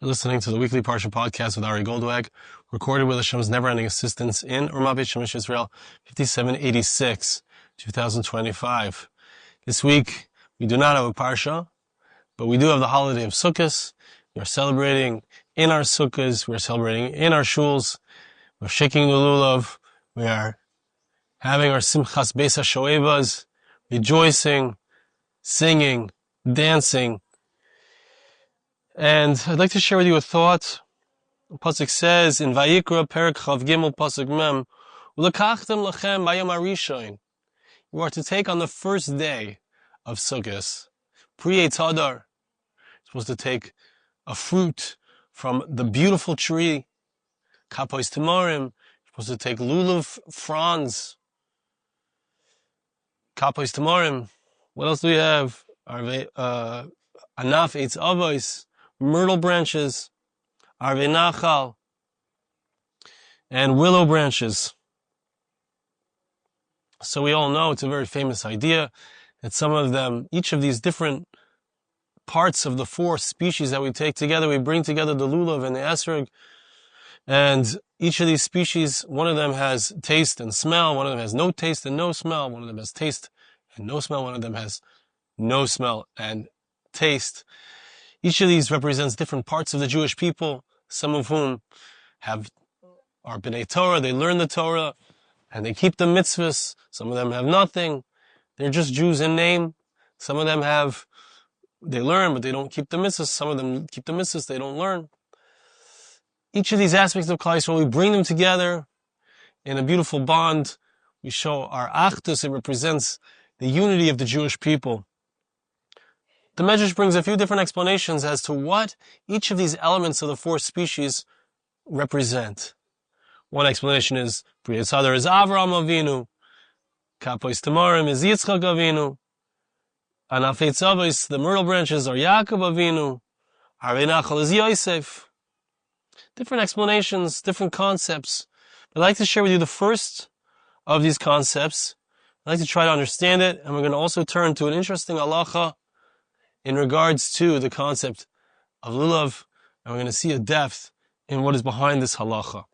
You're listening to the weekly Parsha Podcast with Ari Goldwag, recorded with Hashem's never-ending assistance in Ramat Beit Shemesh, Israel, 5786, 2025. This week, we do not have a Parsha, but we do have the holiday of Succos. We are celebrating in our Succos. We are celebrating in our shuls. We're shaking the lulav. We are having our Simchas Beis HaShoevas, rejoicing, singing, dancing. And I'd like to share with you a thought. The pasuk says in Vayikra Perek Chav Gimel pasuk Mem, "Ulekachtem lachem bayom harishon." You are to take on the first day of Sukkos, Pri-Eitz Hadar. You're supposed to take a fruit from the beautiful tree, Kapois Timorim. You're supposed to take lulav fronds, Kapois Timorim. What else do we have? Anaf Eitz Avos, myrtle branches, Arvei Nachal, and willow branches. So we all know it's a very famous idea that some of them, each of these different parts of the four species that we take together, we bring together the lulav and the esrog, and each of these species, one of them has taste and smell, one of them has no taste and no smell, one of them has taste and no smell, one of them has no smell and taste. Each of these represents different parts of the Jewish people, some of whom are B'nai Torah, they learn the Torah, and they keep the mitzvahs. Some of them have nothing. They're just Jews in name. Some of them they learn, but they don't keep the mitzvahs. Some of them keep the mitzvahs, they don't learn. Each of these aspects of Klal Yisrael, we bring them together in a beautiful bond. We show our achdus. It represents the unity of the Jewish people. The midrash brings a few different explanations as to what each of these elements of the four species represent. One explanation is Pri-Eitz Hadar is Avraham Avinu, Kapois Timorim is Yitzchak Avinu, Anaf Eitz Avos, the myrtle branches, are Yaakov Avinu, Arvei Nachal is Yosef. Different explanations, different concepts. I'd like to share with you the first of these concepts. I'd like to try to understand it, and we're going to also turn to an interesting halacha in regards to the concept of lulav, and we're going to see a depth in what is behind this halacha.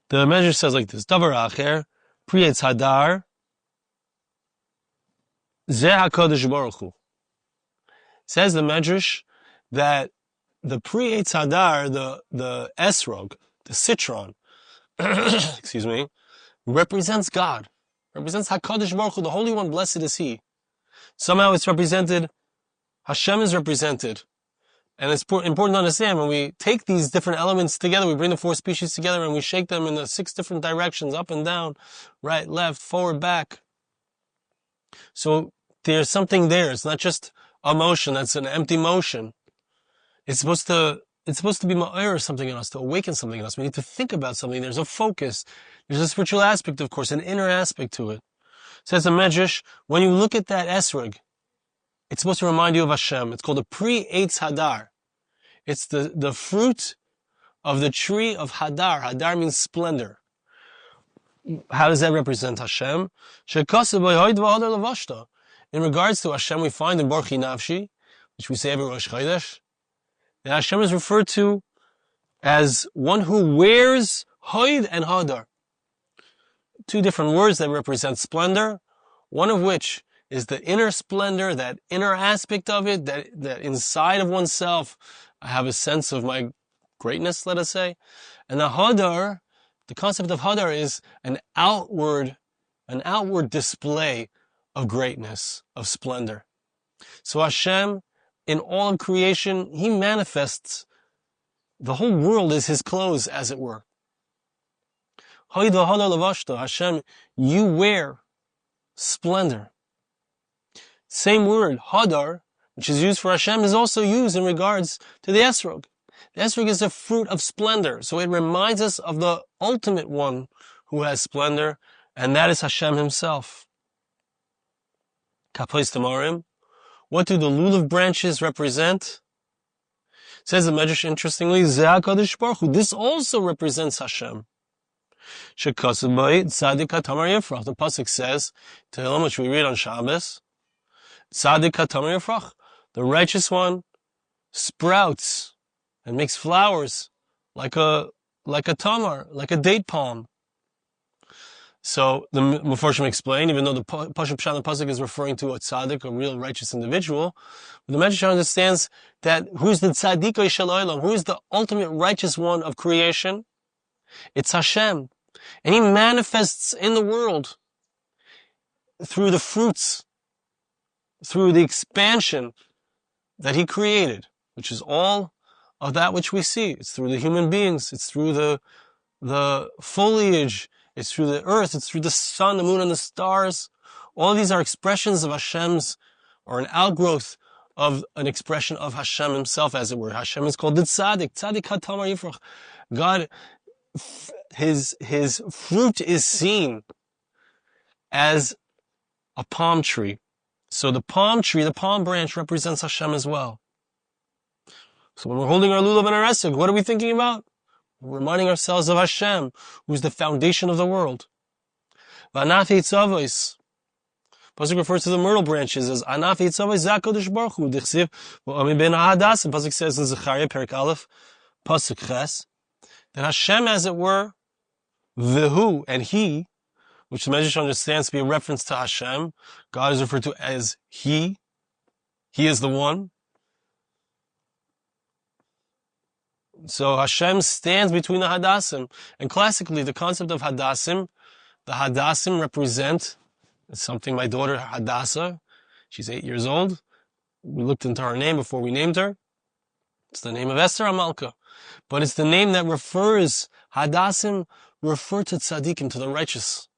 The midrash says like this: Davar acher, Pri-Eitz Hadar, Zeh HaKadosh Baruch Hu. Says the midrash that the Pri-Eitz Hadar, the esrog, the citron, excuse me, represents God, represents HaKadosh Baruch Hu, the Holy One, blessed is He. Somehow it's represented, Hashem is represented. And it's important to understand, when we take these different elements together, we bring the four species together and we shake them in the 6 different directions, up and down, right, left, forward, back. So there's something there. It's not just a motion, that's an empty motion. It's supposed to be ma'ir something in us, to awaken something in us. We need to think about something. There's a focus. There's a spiritual aspect, of course, an inner aspect to it. Says the midrash, when you look at that esrog, it's supposed to remind you of Hashem. It's called a Pri-Eitz Hadar. It's the fruit of the tree of Hadar. Hadar means splendor. How does that represent Hashem? In regards to Hashem, we find in Borchi Nafshi, which we say every Rosh Chodesh, that Hashem is referred to as one who wears Hoid and Hadar. 2 different words that represent splendor, one of which is the inner splendor, that inner aspect of it, that inside of oneself, I have a sense of my greatness, let us say. And the Hadar, the concept of Hadar is an outward display of greatness, of splendor. So Hashem, in all of creation, He manifests, the whole world is His clothes, as it were. Hashem, you wear splendor. Same word, Hadar, which is used for Hashem, is also used in regards to the esrog. The esrog is a fruit of splendor, so it reminds us of the ultimate one who has splendor, and that is Hashem Himself. Kapois Timorim. What do the lulav branches represent? Says the midrash, interestingly, Zeh HaKadosh Baruch Hu. This also represents Hashem. The pasuk says, Tehillim, which we read on Shabbos, Tzadik HaTamar Yafrach, the righteous one sprouts and makes flowers like a tamar, like a date palm. So the Mefarshim explain, even though the Parsha Podcast is referring to a tzaddik, a real righteous individual, the midrash understands that who's the tzaddik shel olam, who is the ultimate righteous one of creation? It's Hashem. And He manifests in the world through the fruits, through the expansion that He created, which is all of that which we see. It's through the human beings, it's through the foliage, it's through the earth, it's through the sun, the moon, and the stars. All of these are expressions of Hashem's, or an outgrowth of an expression of Hashem Himself, as it were. Hashem is called the tzaddik. Tzaddik hatamar yifrach. God, His fruit is seen as a palm tree. So the palm tree, the palm branch represents Hashem as well. So when we're holding our lulav and our esrog, what are we thinking about? We're reminding ourselves of Hashem, who's the foundation of the world. V'anaf yitzavos. Pasuk refers to the myrtle branches as Anaf yitzavos zakodesh baruch hu. Dichsiv v'ami ben hadas. And Pasuk says in Zechariah, Perik Aleph, Pasuk Ches, that Hashem, as it were, V'hu, and He, which the midrash understands to be a reference to Hashem. God is referred to as He. He is the one. So Hashem stands between the Hadassim. And classically, the concept of Hadassim, the Hadassim represent something my daughter Hadassah, she's 8 years old. We looked into her name before we named her. It's the name of Esther Amalka. But it's the name that refers, Hadassim refer to tzaddikim, to the righteous.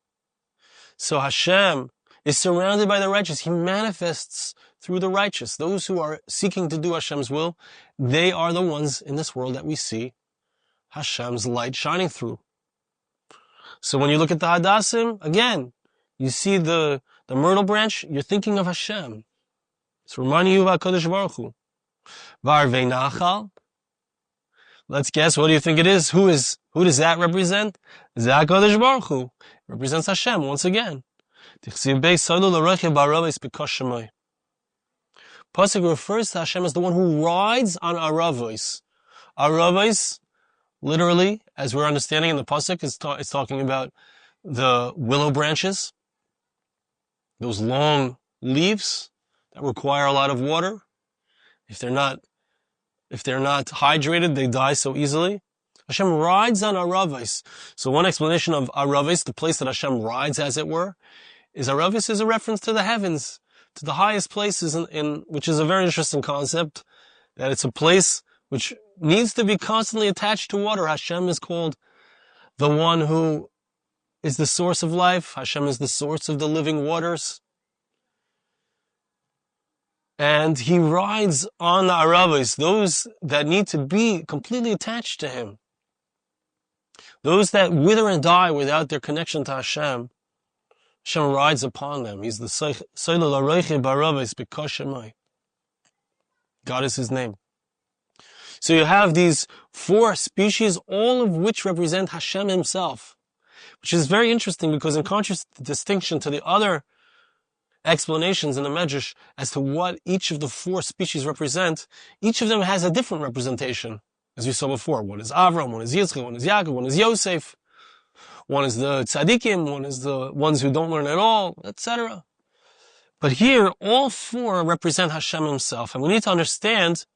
So Hashem is surrounded by the righteous. He manifests through the righteous. Those who are seeking to do Hashem's will, they are the ones in this world that we see Hashem's light shining through. So when you look at the Hadassim, again, you see the myrtle branch, you're thinking of Hashem. It's reminding you of HaKadosh Baruch Hu. Varvei Nachal. Let's guess, what do you think it is? Who does that represent? HaKadosh Baruch Hu. It represents Hashem once again. Pasuk refers to Hashem as the one who rides on aravos. Aravos, literally, as we're understanding in the Pasuk, it's talking about the willow branches, those long leaves that require a lot of water. If they're not hydrated, they die so easily. Hashem rides on aravos. So one explanation of aravos, the place that Hashem rides, as it were, is aravos is a reference to the heavens, to the highest places, which is a very interesting concept, that it's a place which needs to be constantly attached to water. Hashem is called the one who is the source of life. Hashem is the source of the living waters. And He rides on the aravos, those that need to be completely attached to Him. Those that wither and die without their connection to Hashem, Hashem rides upon them. He's the Soilel Aroiche Baravos B'Koshemai. God is His name. So you have these 4 species, all of which represent Hashem Himself, which is very interesting because in distinction to the other explanations in the midrash as to what each of the 4 species represent, each of them has a different representation, as we saw before. One is Avram, one is Yitzchak, one is Yaakov, one is Yosef. One is the tzaddikim, one is the ones who don't learn at all, etc. But here, all 4 represent Hashem Himself. And we need to understand,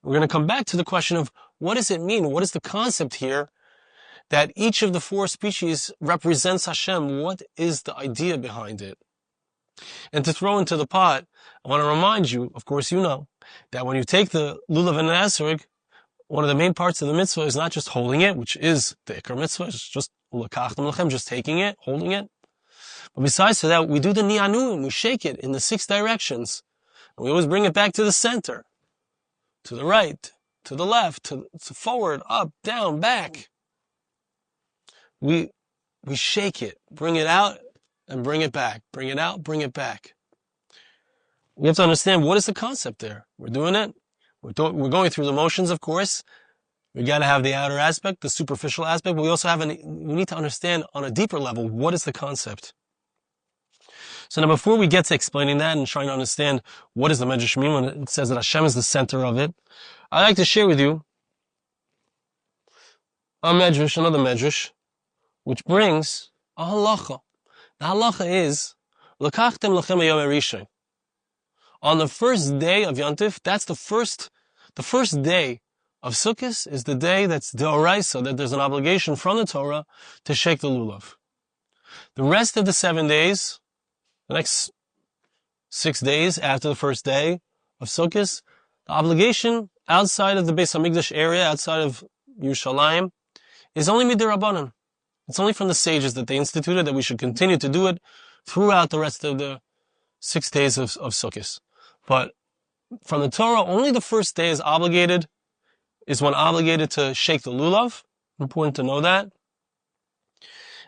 we're going to come back to the question of what does it mean? What is the concept here that each of the 4 species represents Hashem? What is the idea behind it? And to throw into the pot, I want to remind you, of course you know, that when you take the lulav and the esrog, one of the main parts of the mitzvah is not just holding it, which is the ikar mitzvah, it's just just taking it, holding it. But besides that, we do the ni'anuim, we shake it in the 6 directions. And we always bring it back to the center, to the right, to the left, to forward, up, down, back. We shake it, bring it out, and bring it back. Bring it out, bring it back. We have to understand, what is the concept there? We're doing it. We're going through the motions, of course. We got to have the outer aspect, the superficial aspect, but we also we need to understand on a deeper level, what is the concept? So now before we get to explaining that and trying to understand what does the midrash mean when it says that Hashem is the center of it, I'd like to share with you a midrash, another midrash, which brings a halacha. The halacha is, L'kachtem lachem hayom harishon. On the first day of Yontif, that's the first day of Succos is the day that's deoraisa, that there's an obligation from the Torah to shake the lulav. The rest of the 7 days, the next 6 days after the first day of Succos, the obligation outside of the Beis HaMikdash area, outside of Yerushalayim, is only midrabanan. It's only from the sages that they instituted that we should continue to do it throughout the rest of the 6 days of Succos. But from the Torah, only the first day is one obligated to shake the lulav. Important to know that.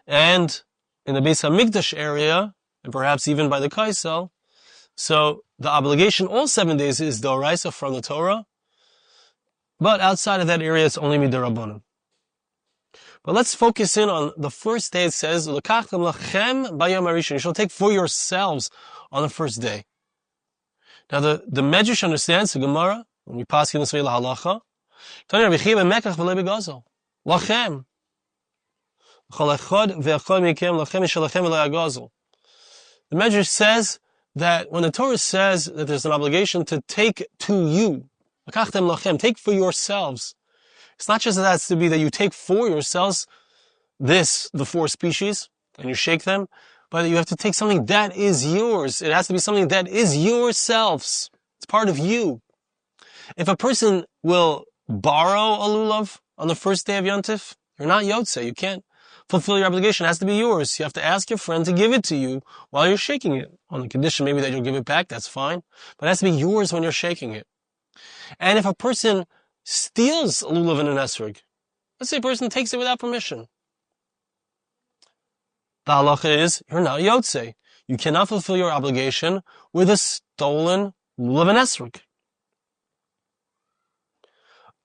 And in the Beis HaMikdash area, and perhaps even by the Kaisel, so the obligation all 7 days is d'oraisa from the Torah, but outside of that area, it's only midrabanan. But let's focus in on the first day. It says, "L'kachtem lachem bayom harishon." You shall take for yourselves on the first day. Now the Medrash understands the Gemara when we pass in this way la halacha. Tanya Rabbi Chiya b'mekach v'lo b'gazel. Lachem. Chol echad ve'echad mikem lachem yishalachem v'lo yagazel. The Medrash says that when the Torah says that there's an obligation to take to you, l'kachtem lachem, take for yourselves. It's not just that it has to be that you take for yourselves the 4 species, and you shake them, but you have to take something that is yours. It has to be something that is yourselves. It's part of you. If a person will borrow a lulav on the first day of Yontif, you're not Yotze. You can't fulfill your obligation. It has to be yours. You have to ask your friend to give it to you while you're shaking it. On the condition maybe that you'll give it back, that's fine. But it has to be yours when you're shaking it. And if a person steals a lulav in an esrog, let's say a person takes it without permission, the halacha is, you're not Yotze. You cannot fulfill your obligation with a stolen lulav and esrog.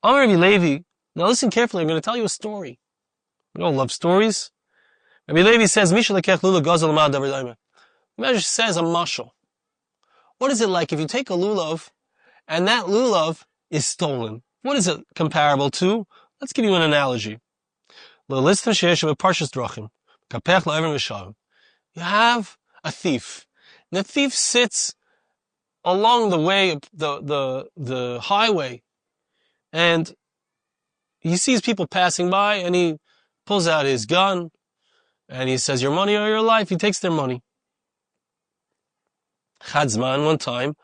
Amar Rabbi Levi, now listen carefully, I'm going to tell you a story. We all love stories. Rabbi Levi says, Misha lekech lulav gazel ma davar daima. The Medrash says a mashal. What is it like if you take a lulav and that lulav is stolen? What is it comparable to? Let's give you an analogy. You have a thief. And the thief sits along the way, the highway, and he sees people passing by, and he pulls out his gun, and he says, your money or your life. He takes their money. Chadzman, one time,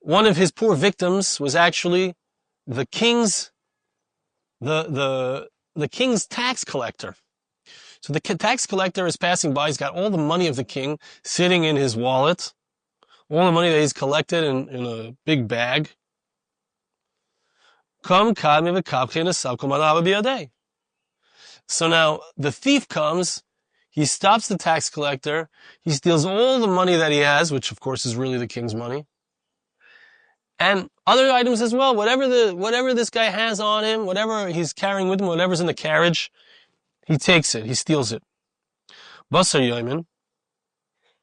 one of his poor victims was actually the king's tax collector. So the tax collector is passing by. He's got all the money of the king sitting in his wallet, all the money that he's collected in a big bag. So now the thief comes. He stops the tax collector. He steals all the money that he has, which of course is really the king's money. And other items as well, whatever this guy has on him, whatever he's carrying with him, whatever's in the carriage, he takes it, he steals it. Basar Yoimin,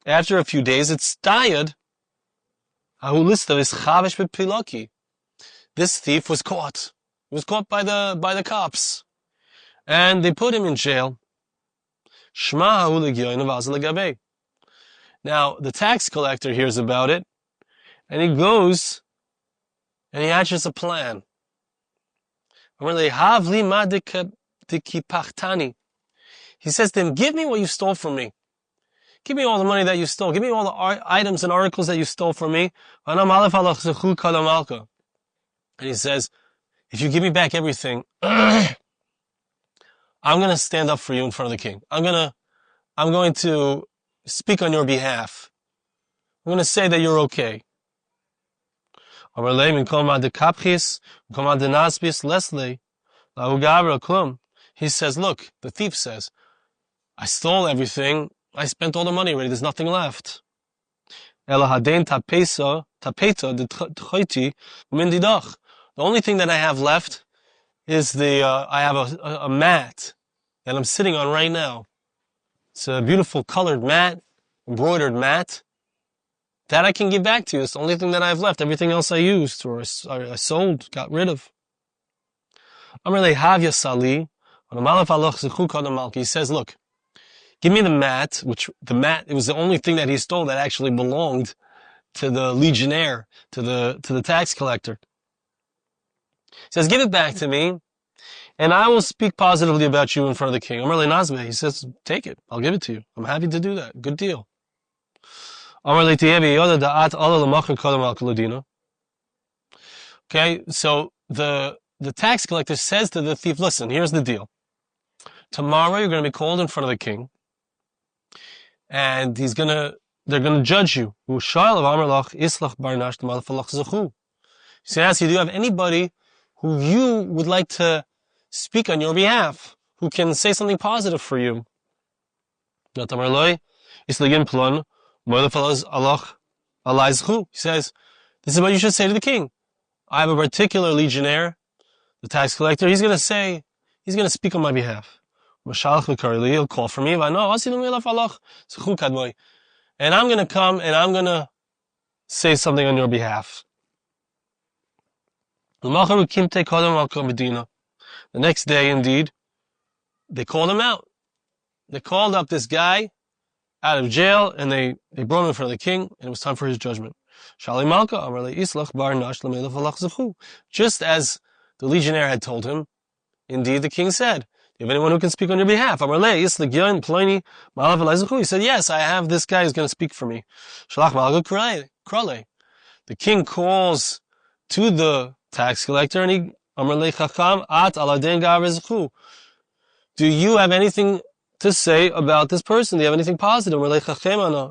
after a few days, it's tayad. This thief was caught. He was caught by the cops. And they put him in jail. Now, the tax collector hears about it, and he goes, and he hatches a plan. He says to him, give me what you stole from me. Give me all the money that you stole. Give me all the items and articles that you stole from me. And he says, if you give me back everything, I'm going to stand up for you in front of the king. I'm going to speak on your behalf. I'm going to say that you're okay. He says, look, the thief says, I stole everything. I spent all the money already. There's nothing left. The only thing that I have left is I have a mat that I'm sitting on right now. It's a beautiful colored mat, embroidered mat. That I can give back to you. It's the only thing that I have left. Everything else I used or I sold, got rid of. He says, look, give me the mat, it was the only thing that he stole that actually belonged to the legionnaire, to the tax collector. He says, give it back to me, and I will speak positively about you in front of the king. He says, take it. I'll give it to you. I'm happy to do that. Good deal. Okay, so the tax collector says to the thief, listen, here's the deal. Tomorrow you're going to be called in front of the king, and they're going to judge you. He says, do you have anybody who you would like to speak on your behalf, who can say something positive for you? He says, this is what you should say to the king. I have a particular legionnaire, the tax collector. He's going to speak on my behalf. He'll call for me. And I'm going to come and I'm going to say something on your behalf. The next day, indeed, they called him out. They called up this guy out of jail, and they brought him in front of the king, and it was time for his judgment. Just as the legionnaire had told him, indeed the king said, do you have anyone who can speak on your behalf? He said, yes, I have this guy who's going to speak for me. The king calls to the tax collector, and he, do you have anything to say about this person? Do you have anything positive?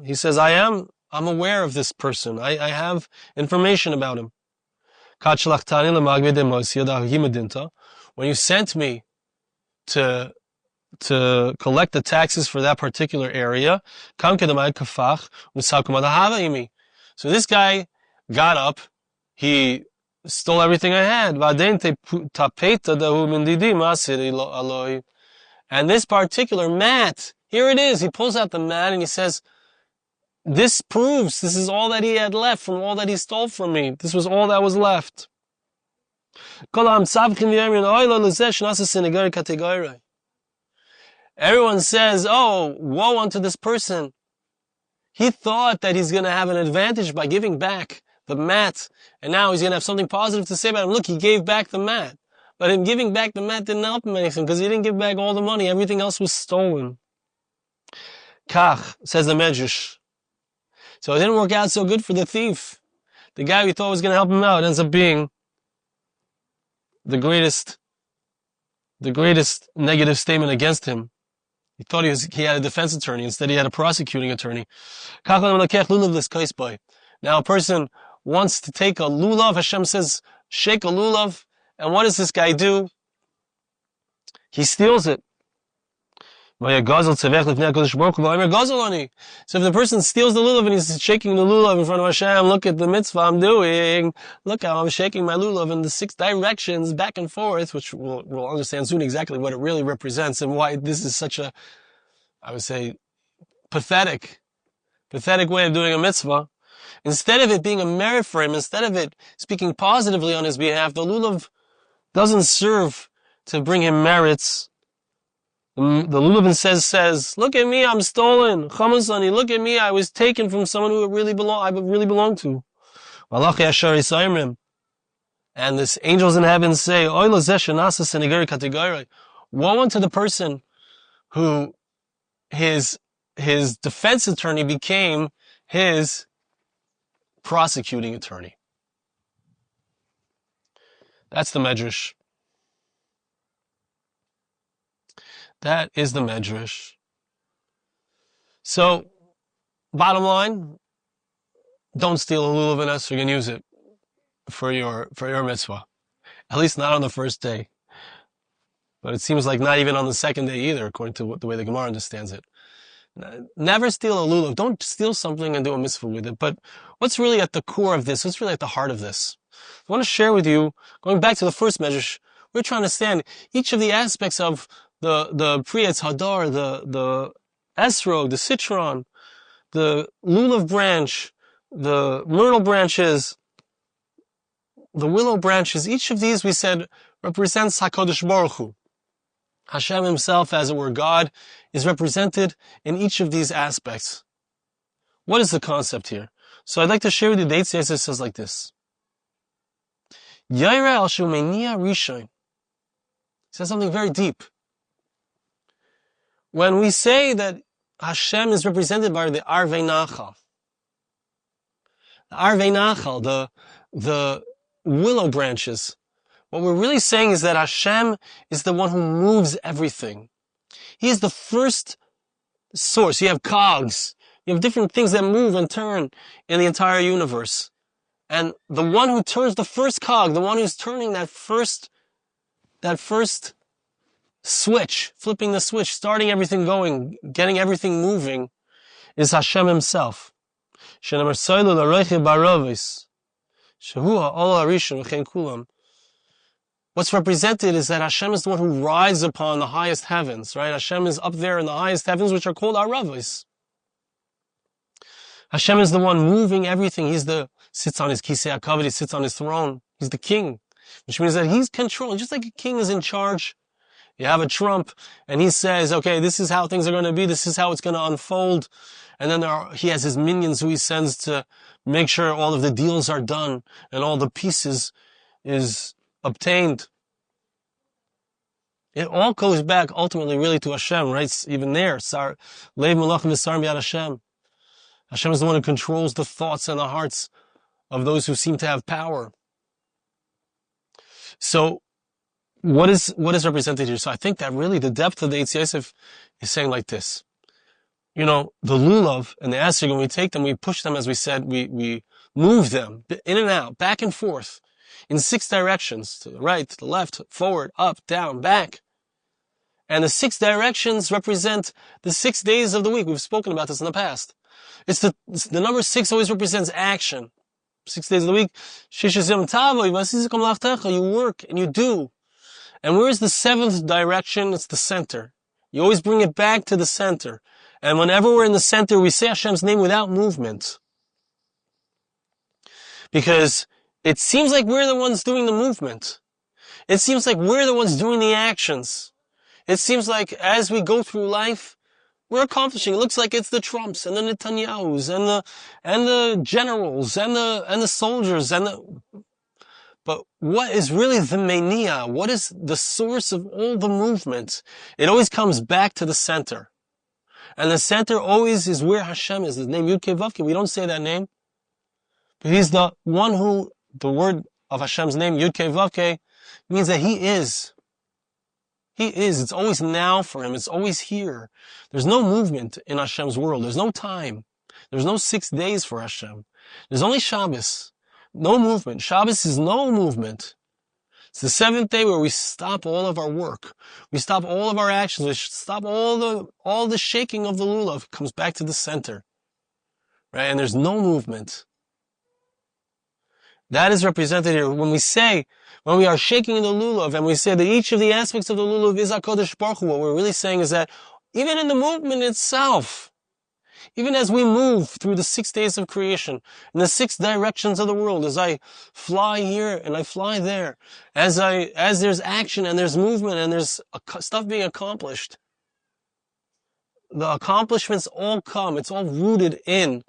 He says, I'm aware of this person. I have information about him. When you sent me to collect the taxes for that particular area, so this guy got up, he stole everything I had. And this particular mat, here it is. He pulls out the mat and he says, this proves this is all that he had left from all that he stole from me. This was all that was left. Everyone says, oh, woe unto this person. He thought that he's going to have an advantage by giving back the mat, and now he's going to have something positive to say about him. Look, he gave back the mat. But him giving back the mat didn't help him anything, because he didn't give back all the money. Everything else was stolen. Kach, says the midrash. So it didn't work out so good for the thief. The guy we thought was going to help him out ends up being the greatest negative statement against him. He thought he had a defense attorney. Instead, he had a prosecuting attorney. Now a person wants to take a lulav. Hashem says, shake a lulav. And what does this guy do? He steals it. So if the person steals the lulav and he's shaking the lulav in front of Hashem, look at the mitzvah I'm doing. Look how I'm shaking my lulav in the 6 directions, back and forth, which we'll understand soon exactly what it really represents and why this is such a, I would say, pathetic way of doing a mitzvah. Instead of it being a merit for him, instead of it speaking positively on his behalf, the lulav doesn't serve to bring him merits. The lulav says, look at me, I'm stolen. Chamasani, look at me, I was taken from someone who I really belong to. And this angels in heaven say, woe unto the person who his defense attorney became his prosecuting attorney. That's the midrash. That is the midrash. So, bottom line, don't steal a lulav in us. You can use it for your mitzvah. At least not on the first day. But it seems like not even on the second day either, according to the way the Gemara understands it. Never steal a lulav. Don't steal something and do a mitzvah with it. But what's really at the core of this? What's really at the heart of this? I want to share with you, going back to the first midrash, we're trying to understand each of the aspects of the Pri Etz Hadar, the esrog, the citron, the lulav branch, the myrtle branches, the willow branches, each of these, we said, represents HaKadosh Baruch Hu. Hashem Himself, as it were God, is represented in each of these aspects. What is the concept here? So I'd like to share with you the Eitz Yosef says like this. Yaira al Shumenia Rishon. He says something very deep. When we say that Hashem is represented by the Arvei Nachal, the willow branches, what we're really saying is that Hashem is the one who moves everything. He is the first source. You have cogs. You have different things that move and turn in the entire universe. And the one who turns the first cog, the one who's turning that first switch, flipping the switch, starting everything going, getting everything moving, is Hashem Himself. What's represented is that Hashem is the one who rides upon the highest heavens, right? Hashem is up there in the highest heavens, which are called Aravis. Hashem is the one moving everything. Sits on his kisei hakavod, he sits on his throne. He's the king, which means that he's controlling, just like a king is in charge. You have a Trump, and he says, okay, this is how things are going to be, this is how it's going to unfold. And then he has his minions who he sends to make sure all of the deals are done, and all the pieces is obtained. It all goes back ultimately really to Hashem, right? Even there, Leiv Melachim V'Sarim B'Yad Hashem. Hashem is the one who controls the thoughts and the hearts of those who seem to have power. So, what is represented here? So I think that really the depth of the Eitz Yosef is saying like this. You know, the lulav and the esrog, when we take them, we push them, as we said, we move them in and out, back and forth, in 6 directions, to the right, to the left, forward, up, down, back. And the 6 directions represent the 6 days of the week. We've spoken about this in the past. It's the number 6 always represents action. 6 days of the week, you work and you do. And where is the 7th direction? It's the center. You always bring it back to the center. And whenever we're in the center, we say Hashem's name without movement. Because it seems like we're the ones doing the movement. It seems like we're the ones doing the actions. It seems like as we go through life, we're accomplishing. It looks like it's the Trumps and the Netanyahus and the generals and the soldiers but what is really the mania? What is the source of all the movement? It always comes back to the center. And the center always is where Hashem is. His name Yud-Kei Vav-Kei. We don't say that name. But He's the one who, the word of Hashem's name, Yud-Kei Vav-Kei, means that He is. He is. It's always now for Him. It's always here. There's no movement in Hashem's world. There's no time. There's no 6 days for Hashem. There's only Shabbos. No movement. Shabbos is no movement. It's the 7th day where we stop all of our work. We stop all of our actions. We stop all the shaking of the lulav. It comes back to the center. Right? And there's no movement. That is represented here. When we are shaking the lulav and we say that each of the aspects of the lulav is HaKadosh Baruch Hu, what we're really saying is that even in the movement itself, even as we move through the 6 days of creation, in the 6 directions of the world, as I fly here and I fly there, as there's action and there's movement and there's stuff being accomplished, the accomplishments all come. It's all rooted in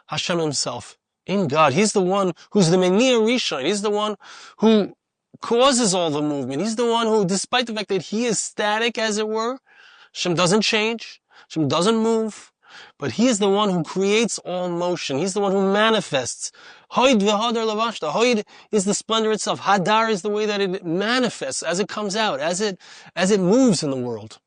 Hashem Himself, in God. He's the one who's the Meniah Rishon. He's the one who causes all the movement. He's the one who, despite the fact that He is static, as it were, Hashem doesn't change, Hashem doesn't move, but He is the one who creates all motion. He's the one who manifests. Hoid v'hadar lavashta. Hoid is the splendor itself. Hadar is the way that it manifests, as it comes out, as it moves in the world.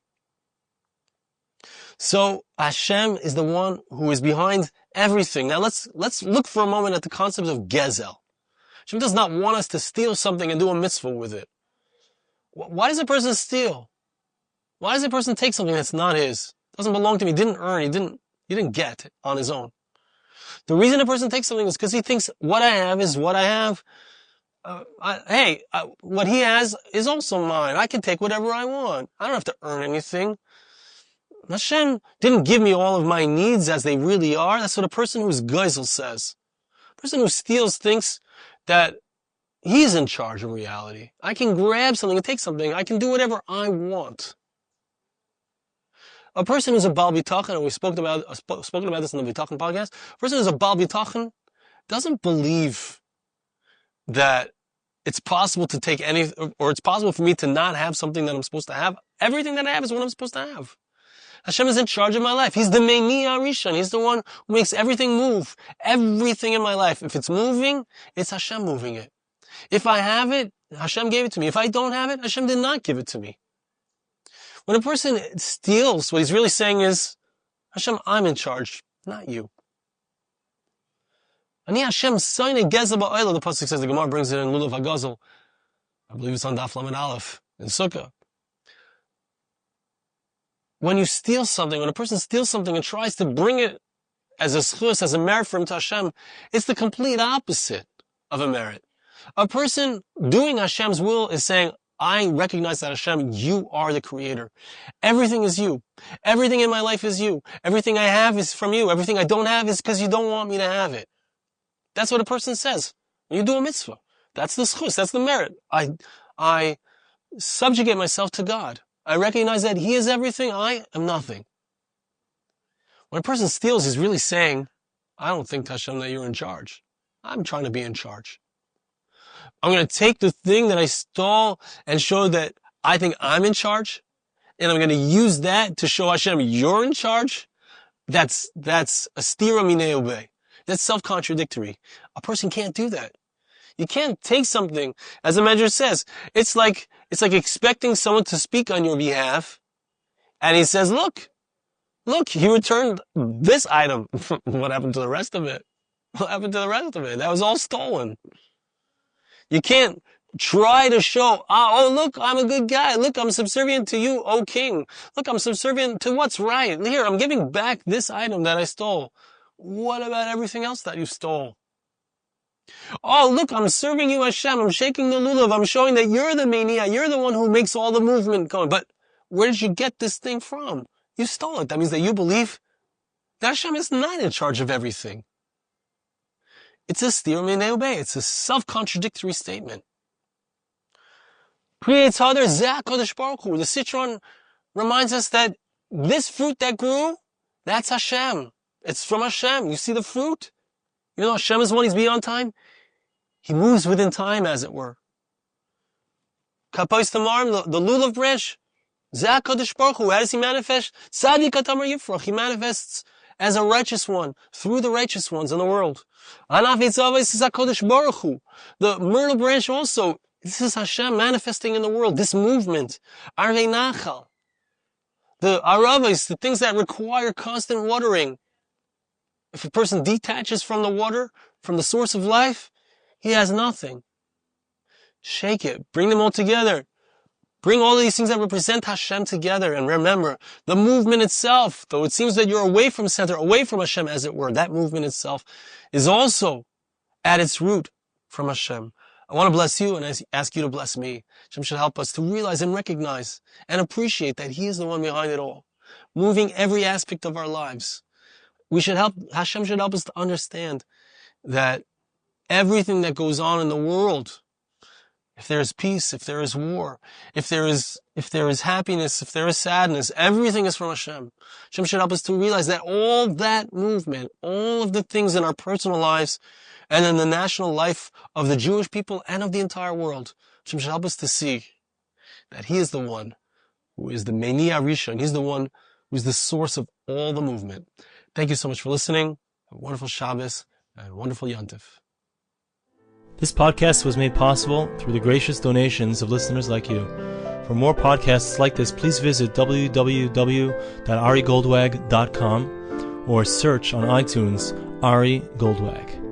So Hashem is the one who is behind everything. Now let's look for a moment at the concept of gezel. Hashem does not want us to steal something and do a mitzvah with it. Why does a person steal? Why does a person take something that's not his? Doesn't belong to him. He didn't earn. He didn't get on his own. The reason a person takes something is because he thinks what I have is what I have. What he has is also mine. I can take whatever I want. I don't have to earn anything. Hashem didn't give me all of my needs as they really are. That's what a person who's geisel says. A person who steals thinks that he's in charge of reality. I can grab something and take something. I can do whatever I want. A person who's a Baal Bitachon, and we've spoken about this in the Bitachon podcast, a person who's a Baal Bitachon doesn't believe that it's possible to take or it's possible for me to not have something that I'm supposed to have. Everything that I have is what I'm supposed to have. Hashem is in charge of my life. He's the Meini Rishon. He's the one who makes everything move. Everything in my life. If it's moving, it's Hashem moving it. If I have it, Hashem gave it to me. If I don't have it, Hashem did not give it to me. When a person steals, what he's really saying is, Hashem, I'm in charge, not you. Ani Hashem soine geza ba'oila, the pasuk says, the Gemara brings it in Lulav HaGazel. I believe it's on Daf Lamed Aleph in Sukkah. When you steal something, when a person steals something and tries to bring it as a succos, as a merit for him to Hashem, it's the complete opposite of a merit. A person doing Hashem's will is saying, I recognize that Hashem, you are the creator. Everything is you. Everything in my life is you. Everything I have is from you. Everything I don't have is because you don't want me to have it. That's what a person says. When you do a mitzvah, that's the succos, that's the merit. I subjugate myself to God. I recognize that He is everything, I am nothing. When a person steals, he's really saying, I don't think, Hashem, that you're in charge. I'm trying to be in charge. I'm going to take the thing that I stole and show that I think I'm in charge, and I'm going to use that to show Hashem you're in charge. That's a stira minei ubei. That's self-contradictory. A person can't do that. You can't take something, as the midrash says, it's like expecting someone to speak on your behalf, and he says, look, he returned this item. What happened to the rest of it? What happened to the rest of it? That was all stolen. You can't try to show, oh, look, I'm a good guy. Look, I'm subservient to you, O king. Look, I'm subservient to what's right. Here, I'm giving back this item that I stole. What about everything else that you stole? Oh, look, I'm serving you, Hashem. I'm shaking the lulav. I'm showing that you're the mania. You're the one who makes all the movement going. But where did you get this thing from? You stole it. That means that you believe that Hashem is not in charge of everything. It's a stira minei ubei. It's a self-contradictory statement. Creates other zeh HaKadosh Baruch Hu. The citron reminds us that this fruit that grew, that's Hashem. It's from Hashem. You see the fruit? You know Hashem is one, He's beyond time. He moves within time, as it were. Kapos Tamarim, the lulav branch, zeh HaKadosh Baruch Hu. How does He manifest? Tzadik Atamar Yifrach. He manifests as a righteous one, through the righteous ones in the world. Anaf Yitzavos is HaKadosh Baruch Hu. The myrtle branch also, this is Hashem manifesting in the world, this movement. Arvei Nachal. The aravos, the things that require constant watering. If a person detaches from the water, from the source of life, he has nothing. Shake it. Bring them all together. Bring all of these things that represent Hashem together. And remember, the movement itself, though it seems that you're away from center, away from Hashem, as it were, that movement itself is also at its root from Hashem. I want to bless you and ask you to bless me. Hashem should help us to realize and recognize and appreciate that He is the one behind it all, moving every aspect of our lives. Hashem should help us to understand that everything that goes on in the world, if there is peace, if there is war, if there is happiness, if there is sadness, everything is from Hashem. Hashem should help us to realize that all that movement, all of the things in our personal lives and in the national life of the Jewish people and of the entire world, Hashem should help us to see that He is the one who is the Meini Rishon. He's the one who is the source of all the movement. Thank you so much for listening. Have a wonderful Shabbos and a wonderful Yontif. This podcast was made possible through the gracious donations of listeners like you. For more podcasts like this, please visit www.arigoldwag.com or search on iTunes Ari Goldwag.